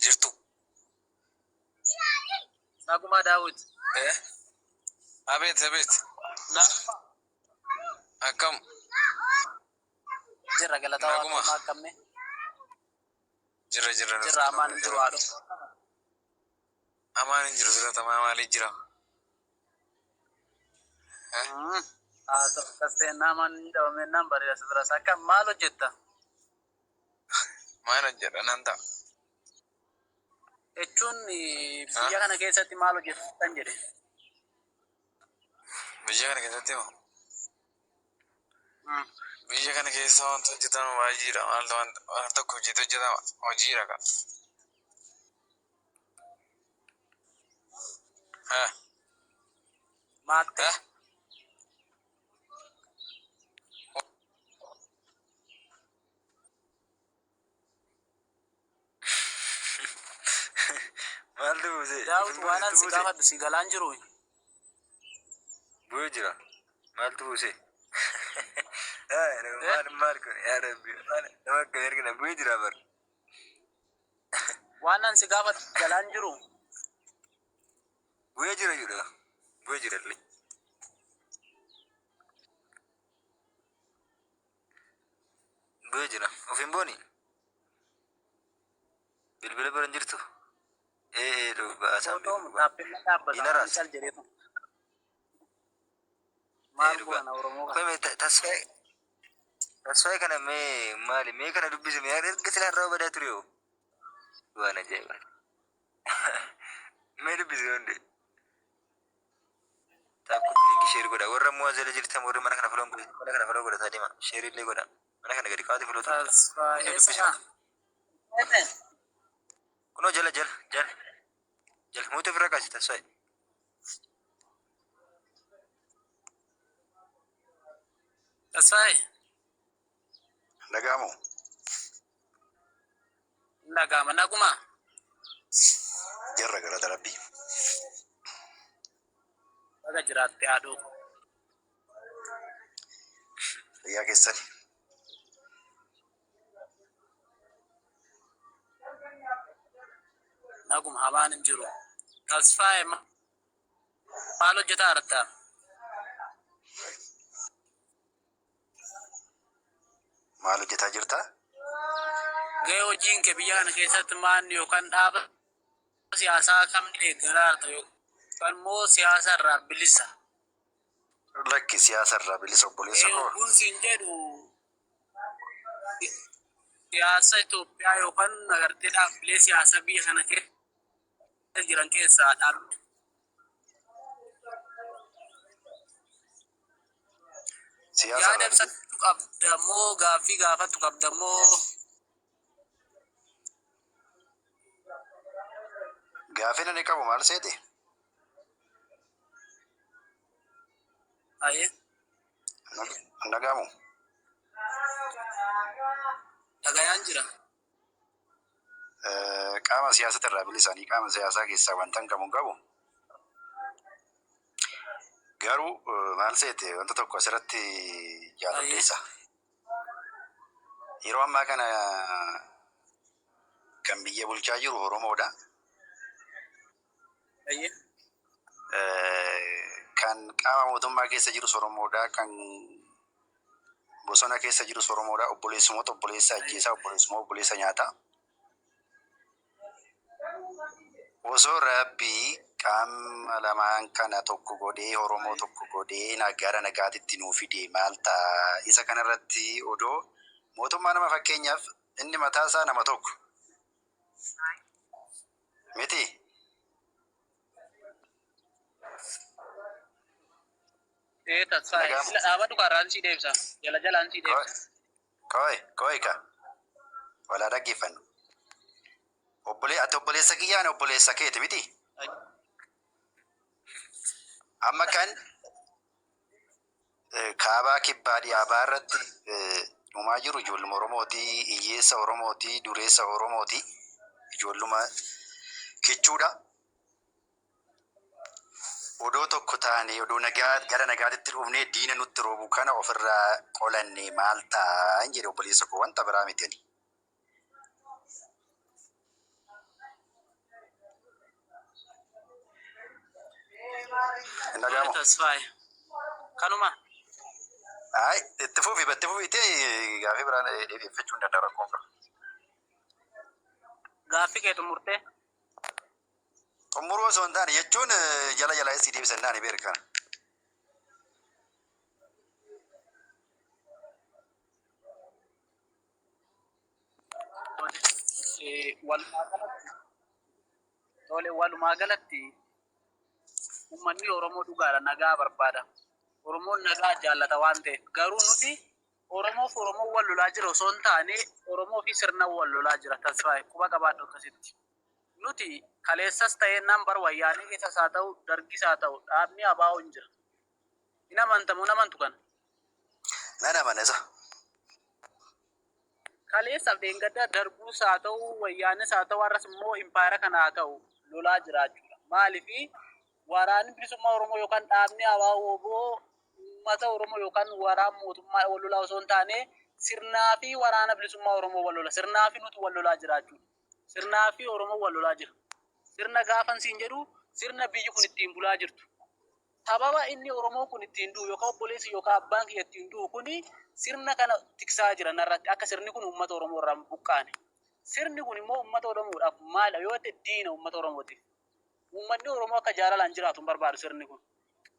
Jirtu. Nagumaa Daawwit. Abeet. Akkam. Jirra galataa Naguma. waaqummaa akkamne. Jira. Jirra amaan hin jiru haadhu. Amaan hin jiru filatamaa maaliif jira? Haa ta'u kasteenaa amaan hin dhabamennaan bareeda sibiras akkam maal hojjetta? Maal hojjedha nan ta'a. Jechuun biyya kana keessatti maal hojjettan jedhe. Biyya kana keessatti moo? Biyya kana keessa wanta hojjetamu baay'eedha. Waan tokko hojjetama. Hojiidha ka. Maatte. Maaltu buuse? Daawwit waan an si gaafadhu si galaan jiru. Bu'ee jira. Maaltu buuse? Maal kun yaa Rabbi. Nama akka ergina bu'ee jira bar. Waan an si gaafadhu galaan jiru. Bu'ee jira jedha. Bu'ee jira illee. Bu'ee jira. Of hin booni. Bilbila bira hin jirtu. Baasan Dhaabbata dhaabbata Inaras. cal jedheetu. Maal goona Oromoo kana? Tasfaayee kana mee kana dubbise mee erga silaa irraa badaa ture yoo waan ajaa'ibaati. Mee dubbise hundi. Taakkutti linki sheerii godha warra immoo jala jirtan warri mana kana faloo godhataa deema sheerii illee godha mana kana gadi kaawwate filootu. Tasfaayee sana. Kunoo jala muutii ofirraa kaasi tasfaayee. Tasfaayee. Dhagaamu. Dhagaama naguma. Jarra gara darabbii. Baga jiraatte haadhuu. Fayyaa keessani. Naguma hamaan hin jiru. Tasfaayee maal hojjetaa jirta? Maal hojjetaa jirta? Gahee hojiin kee biyya kana keessatti maanni yookaan dhaaba siyaasaa kamni deeggaraa jirta yookaan immoo siyaasa irraa bilisa. Lakki siyaasa irraa bilisa obboleessa koo. Kun siin jedhu siyaasa Itoophiyaa yookaan agartee dhaabbilee siyaasaa biyya kana keessa jiran keessaa dhaabbi. Siyaasa Yaada irraa ibsachuu qabda moo gaaffii gaafachuu qabda moo gaaffiin ani qabu maal seete? ayee Dhagaamu. dhagayaan jira. Qaama siyaasata irraa bilisanii qaama siyaasaa keessaa wanta hin qabu Garuu maal seete wanta tokko asirratti jaaladheessa. Yeroo ammaa kana kan biyya bulchaa jiru Oromoodha. Kan qaama mootummaa keessa jirus Oromoodha. Kan bosona keessa jirus Oromoodha. Obboleessummoota obboleessa ajjeesaa, obboleessummaa obboleessa nyaataa. Osoo Rabbii qaama lamaan kana tokko godhee Oromoo tokko godhee gara nagaatitti nuu fide maal ta'a? Isa kanarratti odoo mootummaa nama fakkeenyaaf inni mataa isaa nama tokko miti. Koi ka wala dhaggeeffannu. Ati obboleessa kiyyaan obboleessa keeti miti. Amma kan kaabaa kibbaa dhiyaabaa irratti dhumaa jiru ijoolluma Oromooti, hiyyeessa Oromooti, dureessa Oromooti, ijoolluma kichuudha. Odoo tokko taane odoo gara nagaatitti dhufnee diina nutti roobu kana ofirraa qolanne maal ta'a hin jedhe obboleessa koo wanta biraa miti. Kanuma. Ay, itti fufi gaafii biraan deebiifachuu hin danda'a rakkoo qaba. Gaaffii kee xumurtee? Xumuruu osoo hin taane jechuun jala isii deebisan taane beekana. Walumaa galatti uummanni Oromoo dhugaadha nagaa barbaada. Oromoon nagaa jaallata waan ta'eef garuu nuti Oromoof Oromoo wal lolaa jira osoo hin taane Oromoo fi sirna wal lolaa jira tasfaa'e quba qabaadhu akkasitti. Nuti kaleessas ta'ee nan bar wayyaanee keessas haa ta'u dargis haa ta'u dhaabni abaa'oo hin jira. Hin amantamu namantu kana. Nan amana isa. Kaleessaaf deengaddaa darbuus haa ta'u wayyaanis haa ta'u har'as immoo impaayera kana haa ta'u lolaa jiraachuudha. Maaliif waraanni bilisummaa Oromoo yookaan dhaabni abaa'oo uummata Oromoo yookaan waraana mootummaa wal lolaa osoo hin taane sirnaa fi waraana bilisummaa Oromoo wal lola. Sirnaa fi nuti wal lolaa jiraachuudha. Sirnaa fi Oromoo wal lolaa jira. Sirna gaafan siin jedhu sirna biyyi kun ittiin bulaa jirtu. Sababa inni Oromoo kun ittiin du'u yookaan obboleessi yookaan abbaan kiyya ittiin du'u kuni sirna kana tiksaa jira narratti akka sirni kun uummata Oromoo irraa buqqaane. Sirni kun immoo uummata Oromoodhaaf maal yoo ta'e diina uummata Oromootiif. Uummanni Oromoo akka jaalalaan jiraatu hin barbaadu sirni kun.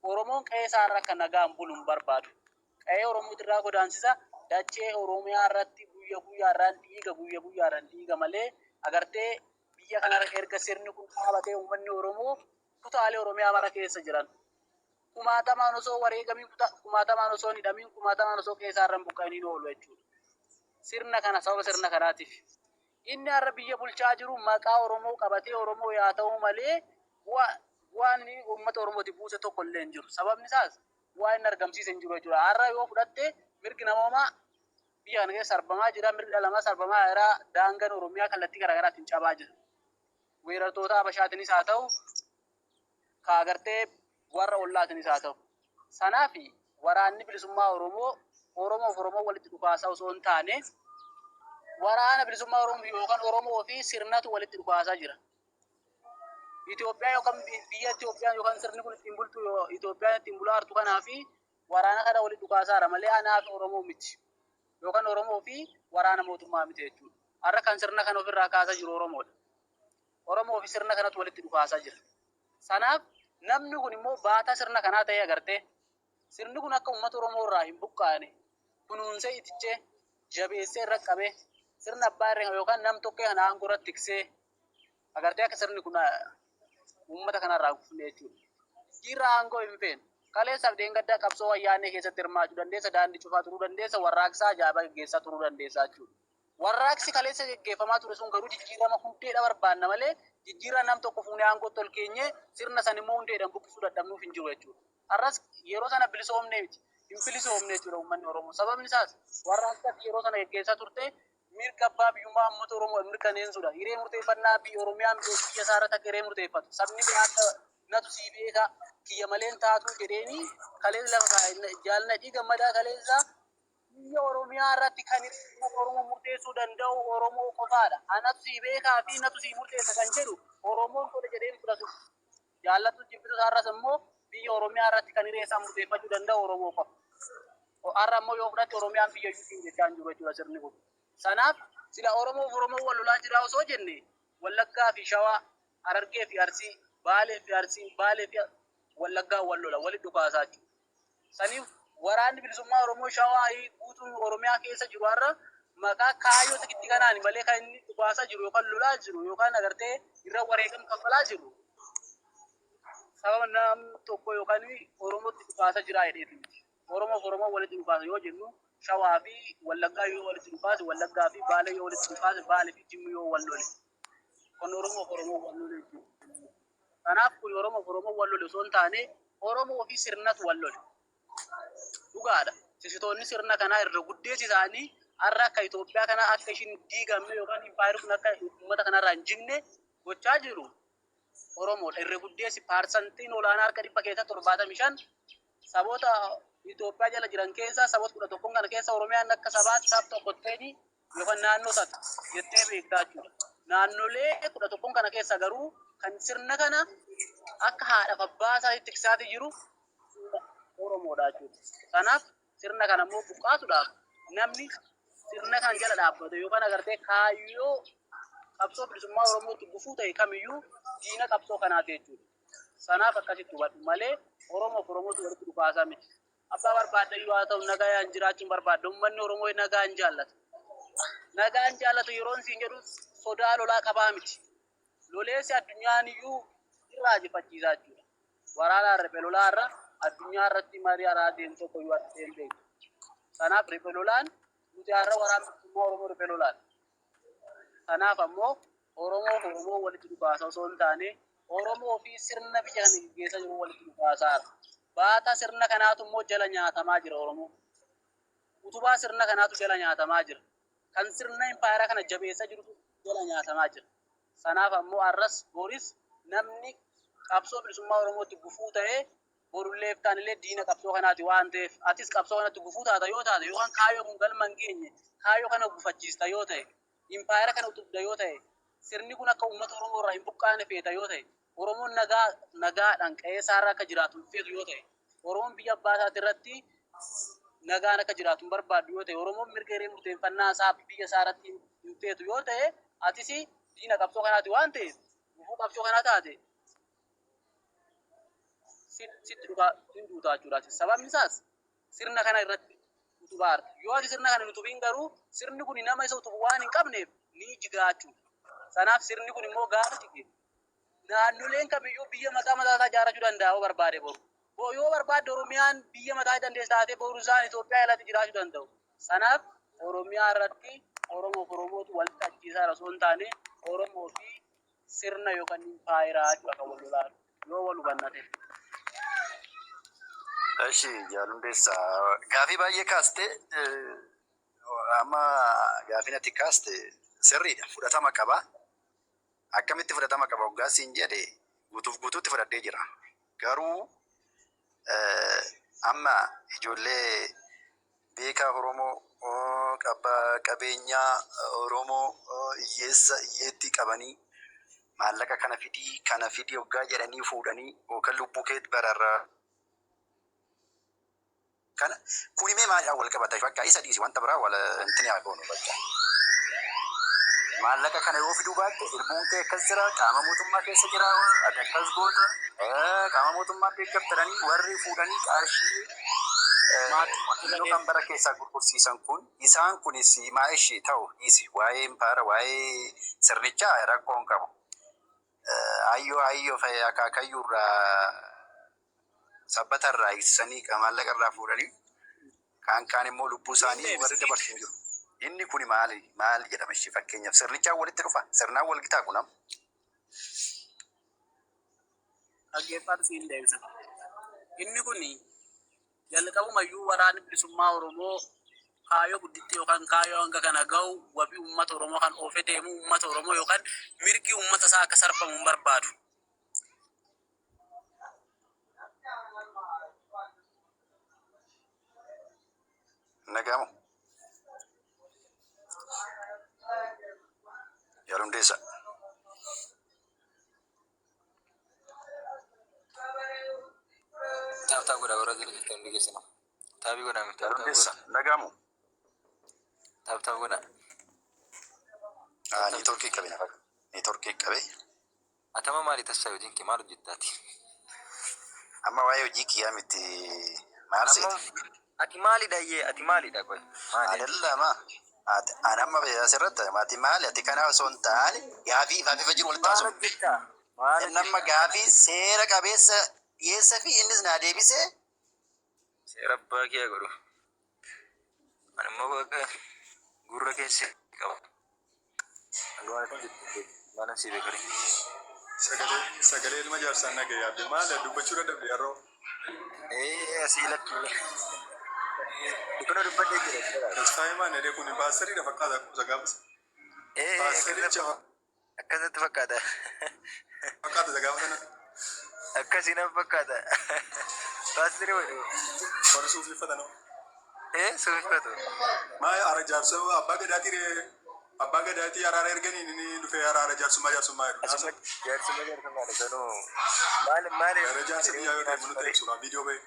Oromoon qe'ee isaa irra akka nagaan bulu hin barbaadu. Qe'ee Oromoo irraa godaansisa dachee Oromiyaa irratti guyyaarraan dhiiga malee agartee biyya kanarra erga sirni kun dhaabatee uummanni Oromoo kutaalee Oromiyaa mara keessa jiran. Kumaatamaan osoo wareegamiin kumaatamaan osoo hidhamiin kumaatamaan osoo qe'ee isaa irra buqqa'anii oolu jechuudha. Sirna kana sababa sirna kanaatiif. Inni har'a biyya bulchaa jiru maqaa Oromoo qabatee Oromoo yaa ta'u malee waan uummata Oromooti buuse tokko illee hin jiru. Sababni isaas waa inni argamsiise hin jiru jechuudha. Har'a yoo fudhatte mirgi namoomaa biyya kana keessa sarbamaa jira. Mirgi dhala namaa sarbamaa jira. Daangaan Oromiyaa kallattii garaagaraatiin cabaa jira. Weerartoota Habashaatiinis haa ta'u ka agartee warra ollaatiinis haa ta'u. Sanaaf waraanni bilisummaa Oromoof Oromoo walitti dhukaasaa osoo hin taane waraana bilisummaa Oromoo yookaan Oromoo fi sirnatu walitti dhukaasaa jira. Itoophiyaa yookaan biyya Itoophiyaa yookaan sirni kun ittiin bultu Itoophiyaan ittiin bulaa jirtu kanaa fi waraana kana walitti dhukaasaadha malee anaa fi Oromoo miti. Yookaan Oromoo fi waraana mootummaa miti jechuudha. Har'a kan sirna kana ofirraa kaasaa jiru Oromoodha. Oromoo fi sirna kanatu walitti dhukaasaa jira. Sanaaf namni kun immoo baataa sirna kanaa ta'ee agartee sirni kun akka uummata Oromoo irraa hin buqqaane kunuunsee itichee jabeessee irra qabee sirna abbaa irree yookaan nam tokkee kana aangoo irratti tiksee agartee akka sirni kun uummata kanarraa kufne jechuudha. Jijjiirraa aangoo hin feene. Kaleessaaf deengaddaa qabsoo wayyaanee keessatti hirmaachuu dandeessa, daandii cufaa turuu dandeessa, warraaqsaa ajaa'ibaa gaggeessaa turuu dandeessa jechuudha. Warraaqsi kaleessa gaggeeffamaa ture sun garuu jijjiirama hundeedha barbaanna malee jijjiirraa nam tokko fuunee aangootti ol keenyee sirna san immoo hundeedhaan buqqisuu dadhabnuuf hin jiru jechuudha. Har'as yeroo sana bilisoomnee miti. Hin bilisoomne jechuudha uummanni Oromoo. Sababni isaas warraaqsa yeroo sana gaggeessaa turte mirga abbaa biyyummaa uummata Oromoo mirkaneessuudha. Hiree murteeffannaa biyya Oromiyaan biyya isaa irratti akka hiree murteeffatu. Sabni biraa natu sii beeka kiyya maleen taatu jedheeni kaleen lafa jaalladhii gammadaa kaleessa biyya Oromiyaa irratti kan Oromoo murteessuu danda'u Oromoo qofaadha. Anatu si beekaa fi natu si murteessa kan jedhu Oromoon tola jedheen fudhatu. Jaallatu jibbitu isaarras immoo biyya Oromiyaa irratti kan hiree isaa murteeffachuu danda'u Oromoo qofa. Har'a immoo yoo fudhatte Oromiyaan biyya iyyuu jechaan jiru jechuudha sirni kun. Sanaaf sila Oromoo wal lolaa jira osoo jenne Wallaggaa fi Shawaa, Harargee fi Arsii, Baalee fi Wallaggaa wal lola walitti dhukaasaa jiru. Saniif waraanni bilisummaa Oromoo Shawaa guutuun Oromiyaa keessa jiru har'a maqaa kaayyoo xixiqqi kanaan malee kan inni dhukaasaa jiru yookaan lolaa jiru yookaan agartee irra wareegama kaffalaa jiru. Sababa nam tokko yookaan Oromootti dhukaasaa jira jedheetu. Oromoo walitti dhukaasa yoo jennu Shawaa fi Wallaggaa yoo walitti dhukaase Wallaggaa fi Baalee yoo walitti dhukaase Baalee fi Jimmu yoo wal lole. Kun Oromoo wal lole. Kanaaf kun Oromoo wal lole osoo hin taane Oromoo fi sirnatu wal lole. Dhugaadha. Sisitoonni sirna kanaa irra guddeessi isaanii har'a akka Itoophiyaa kana akka ishiin diigamne yookaan impaayirri kun akka uummata kanarraa hin jigne gochaa jiru. Oromoodha. Irra guddeessi paarsantiin olaanaa harka 75 saboota Itoophiyaa jala jiran keessaa saboota 11 kana keessa Oromiyaan akka sabaatti sab tokko ta'ee yookaan naannoo taate jettee beektaa jechuudha. Naannolee 11 kana keessa garuu kan sirna kana akka haadhaaf abbaa isaatti tiksaatii jiru Oromoodha jechuudha. Kanaaf sirna kana immoo buqqaasuudhaaf namni sirna kan jala dhaabbate yookaan agartee kaayyoo qabsoo bilisummaa Oromootti gufuu ta'e kamiyyuu diina qabsoo kanaati jechuudha. Sanaaf akkasitti hubadhu malee Oromootu walitti dhukaasaa miti. Abbaa barbaaddayyuu haa ta'u nagaan jiraachuun barbaadda. Uummanni Oromoo nagaan jaallata. Nagaan jaallatu yeroon siin jedhu sodaa lolaa qabaa miti. Loleessi addunyaan iyyuu irraa jifachiisaa jechuudha. Waraanaa riphee lolaa irra addunyaa irratti marii haraa deemtu tokko yoo addeen beektu. Kanaaf riphee lolaan nuti har'a waraana bilisummaa Oromoo riphee lolaan. Kanaaf ammoo Oromoo walitti dhukaasa osoo hin taane Oromoo fi sirna biyya kana gaggeessaa jiru walitti dhukaasaa. Baata sirna kanaatu immoo jala nyaatamaa jira Oromoo. Utubaa sirna kanaatu jala nyaatamaa jira. Kan sirna impaayera kana jabeessaa jirutu jala nyaatamaa jira. Sanaaf ammoo har'as boris namni qabsoo bilisummaa Oromootti gufuu ta'ee borullee taanillee diina qabsoo kanaati waan ta'eef atis qabsoo kanatti gufuu taata yoo taate yookaan kaayyoo kun galma hin geenye kaayyoo kana gufachiista yoo ta'e impaayera kana utubda yoo ta'e sirni kun akka uummata Oromoo irraa hin buqqaane feeta yoo ta'e Oromoon nagaadhaan qe'ee isaarraa akka jiraatu feetu yoo ta'e Oromoon biyya abbaa isaati irratti nagaan akka jiraatu hin barbaadu yoo ta'e Oromoon mirga hiree murteeffannaa isaa biyya isaa irratti hin feetu yoo ta'e atis diina qabsoo kanaati waan ta'eef gufuu qabsoo kanaa taate sitti dhugaa hin duutaa jechuudha. Sababni isaas sirna kana irratti utubaarta. Yoo ati sirna kana hin utubiin garuu sirni kun nama isa utubu waan hin qabneef ni jigaa jechuudha. Sanaaf sirni kun immoo gaafa jige naannoleen kamiyyuu biyya mataa isaa ijaarrachuu danda'a yoo barbaade boru. Yoo barbaadde Oromiyaan biyya mataa dandeessu taatee boru isaan Itoophiyaa jalatti jiraachuu danda'u. Sanaaf Oromiyaa irratti Oromootu walitti ajjeesaa osoo hin taane Oromoo fi sirna yookaan impaayeraa jechuudha kan wal lolaa yoo wal hubannate. Eshi jaalundeessa gaafii baay'ee kaaste amma gaafiin ati kaaste sirriidha fudhatama qaba. Akkamitti fudhatama qaba waggaa siin jedhe guutuutti fudhadhee jira. Garuu amma ijoollee beekaa Oromoo qabeenyaa Oromoo hiyyeetti qabanii maallaqa kana fidii waggaa jedhanii fuudhanii yookaan lubbuu keetti bararraa kana kunimee maaliidhaan wal qabata fakkaa isa dhiisi wanta biraa wal intini haa goonu bakka. Maallaqa kana yoo fiduu baatte ilmuun kee akkas jira qaama mootummaa keessa jira akkas goota qaama mootummaa deeggartanii warri fuudhanii qarshii kan bara keessaa gurgursiisan kun isaan kunis maa ishee ta'u dhiisi waa'ee impaara waa'ee sirnichaa rakkoon qabu. Ayyoo fayyaa akaakayyuurraa sabbatarraa ibsanii maallaqa irraa fuudhanii kaan immoo lubbuu isaanii warri dabarsin jiru. Inni kun maal jedhama ishee fakkeenyaaf sirnichaan walitti dhufa sirnaan wal gitaa kunam. Dhaggeeffatu siin deebisa. Inni kun jalqabumayyuu waraanni bilisummaa Oromoo kaayyoo gudditti yookaan kaayyoo hanga kana gahu wabii uummata Oromoo kan oofee deemu uummata Oromoo yookaan mirgi uummata isaa akka sarbamu hin barbaadu. nagamu. Yarum desa. Tahu dah orang jadi kita ambil kesana. Tapi gua nak Yarum desa. Nagamu. tahu gua nak. Ni Turki kabe na. Ni Turki kabe. Atama mali tasawuf jinki malu jittati. Amma wayo jiki ya miti marsi. Ati mali dah ye, ati mali dah koi. Mali. Adalla ma. Anamma be asirratta mati mali ati kana sontani gafi fajiru wal tasu. Namma gafi sera kabesa yesa fi innis na debise. Sera bagi aku tu. Mana mau ke guru ke sih kau. Luar itu mana sih bekari. Sagalee ilma jaarsaan nagaya yaabde maal dubbachuu dadhabde yeroo Asilat. Ikono dubbadde jira. tasfaayimaan edee kun baasariidha fakkaata kuusa gaafas baasaricha Akkasatti fakkaata. fakkaata isa gaafa sana Akkasina fakkaata. Baasiri wadu. warri suufiiffatanoo Suufatu. maa ara jaarsoo abbaa gadaatii araara erganii inni dhufee araara jaarsummaa Asuma jedhu jaarsuma jaarsuma dha sanuu. Maali gara jaarsa biyyaa yoo ta'e manu ta'e suuraa viidiyoo ba'e